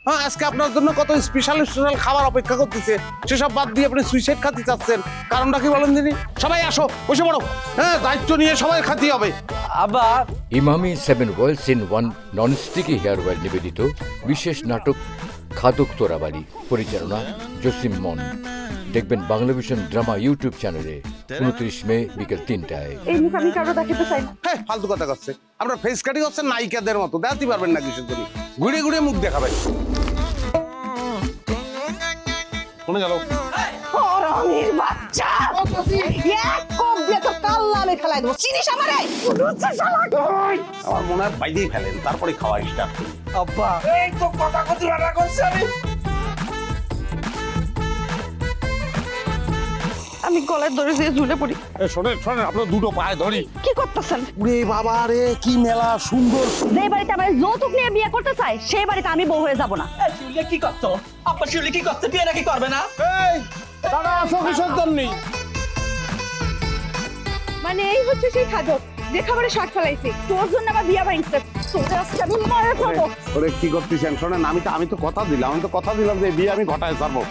হ্যাঁ, আজকে আপনার জন্য কত স্পেশাল স্পেশাল খাবার অপেক্ষা করতেছে, সেসব বাদ দিয়ে আপনি সুইসাইড খাতে চাচ্ছেন। কারণটা কি বলেন দিনি? সবাই আসো, বসে পড়ো। হ্যাঁ, দায়িত্ব নিয়ে সবাই খাতে হবে। আব্বা Emami 7 worlds in 1 nonsticky hair oil নিবেদিত বিশেষ নাটক খাদক তোরাবাড়ি, পরিচালনা জসিম মন। দেখবেন বাংলাভিশন ড্রামা ইউটিউব চ্যানেলে 29 মে বিকেল 3টায়। এই মুখ আমি কারো দেখাতে চাই না। হ্যাঁ, ফালতু কথা করছে। আপনার ফেস কাটিং হচ্ছে নায়িকাদের মতো, দেখাতে পারবেন না কিসের জন্য? ঘুরে ঘুরে মুখ দেখাবেন। কোনে গেল? হরামির বাচ্চা! এক কোপ দিয়ে তো কাল্লা আমি ফেলাই দেবো। চিনিস আমারে? লুচ্চা শালা! আমার মনে হয় বাইরেই ফেলেন, তারপরে খাওয়া স্টার্ট করি। আব্বা এই তো কথা কথা রান্না করছি আমি গলায় ধরে দিয়ে ঝুলে পড়ি। শোনেন শোনেন, আপনার দুটো পায়ে ধরি। কি করতেছেন? উরে বাবা রে, কি মেলা সুন্দর! যে বাড়িতে আমার যৌতুক নিয়ে বিয়ে করতে চাই, সেই বাড়িতে আমি বউ হয়ে যাব না। শিউলি কি করছো? আব্বা শিউলি কি করছে? বিয়ে নাকি করবে না? এই দাদা, আসো কিসের জন্য? মানে এই হচ্ছে সেই খাদক যে খাবারে শাক ফেলাইছি। তোর জন্য আমার বিয়া ভাঙছে। তোদের আজকে আমি মারে খাবো। ওরে কি করতেছেন? শোনেন, আমি তো কথা দিলাম যে বিয়ে আমি ঘটায় ছাড়বো।